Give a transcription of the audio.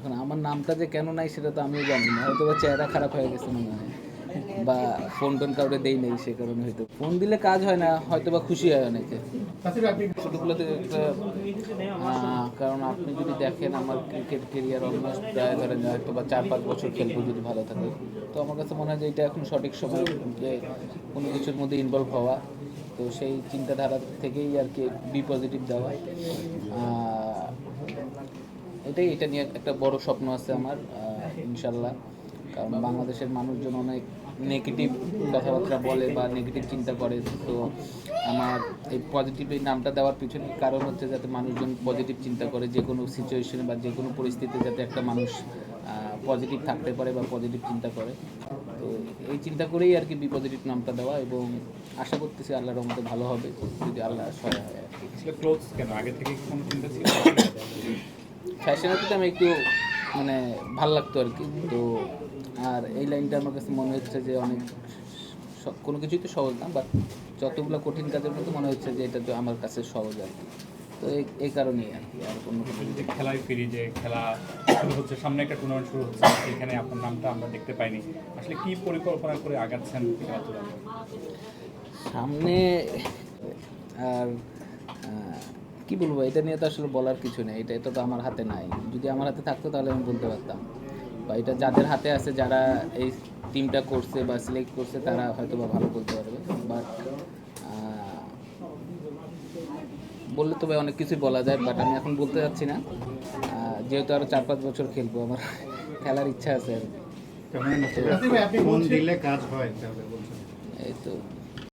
এখন আমার নামটা যে কেন নাই সেটা তো আমিও জানি না, হয়তো বা চেহারা খারাপ হয়ে গেছে মনে হয়, বা ফোন টোন কাউকে দেই নেই সে কারণে হয়তো ফোন দিলে কাজ হয় না, হয়তো বা খুশি হয় অনেকে ছোটোগুলোতে একটা কারণ আপনি যদি দেখেন আমার ক্রিকেট কেরিয়ার অলমোস্ট প্রায় ধরেন হয়তো বা 4-5 বছর খেলবো যদি ভালো থাকে। তো আমার কাছে মনে হয় যে এটা এখন সঠিক সময় যে কোনো কিছুর মধ্যে ইনভলভ হওয়া। তো সেই চিন্তাধারা থেকেই আর কি বি পজিটিভ দেওয়া। এটা নিয়ে একটা বড় স্বপ্ন আছে আমার, ইনশাল্লাহ। কারণ বাংলাদেশের মানুষজন অনেক নেগেটিভ কথাবার্তা বলে বা নেগেটিভ চিন্তা করে। তো আমার এই পজিটিভ এই নামটা দেওয়ার পিছনে কারণ হচ্ছে যাতে মানুষজন পজিটিভ চিন্তা করে, যে কোনো সিচুয়েশনে বা যে কোনো পরিস্থিতিতে যাতে একটা মানুষ পজিটিভ থাকতে পারে বা পজিটিভ চিন্তা করে। তো এই চিন্তা করেই আর কি বি পজিটিভ নামটা দেওয়া, এবং আশা করতেছি আল্লাহর রহমতে ভালো হবে যদি আল্লাহ সহায় হয় আর কি। ক্লোথস কেন আগে থেকে কোনো চিন্তা ছিল? ফ্যাশনের প্রতি আমি একটু মানে ভাল লাগতো আর কি। তো আর এই লাইনটা আমার কাছে মনে হচ্ছে যে অনেক কোনো কিছুই তো সহজ না, বাট যতগুলো কঠিন কাজের মধ্যে মনে হচ্ছে যে এটা তো আমার কাছে সহজ আর কি। তো এই কারণেই আর কি, আর কোনো যে খেলায় ফিরি, যে খেলা শুরু হচ্ছে, সামনে একটা টুর্নামেন্ট শুরু হচ্ছে, সেখানে আপনার নামটা আমরা দেখতে পাইনি। আসলে কি পরিকল্পনা করে আগাচ্ছেন খেলাধুলা? সামনে আর কি বলবো, এটা নিয়ে তো আসলে বলার কিছু নেই, এটা তো আমার হাতে নাই। যদি আমার হাতে থাকতো তাহলে আমি বলতে পারতাম, বা এটা যাদের হাতে আছে, যারা এই টিমটা করছে বা সিলেক্ট করছে, তারা হয়তো বা ভালো বলতে পারবে। বাট বললে তবে অনেক কিছুই বলা যায়, বাট আমি এখন বলতে যাচ্ছি না। যেহেতু আরও 4-5 বছর খেলবো, আমার খেলার ইচ্ছা আছে আর কি। আপনি ফোন দিলে কাজ হয় তাহলে বলছেন? এই তো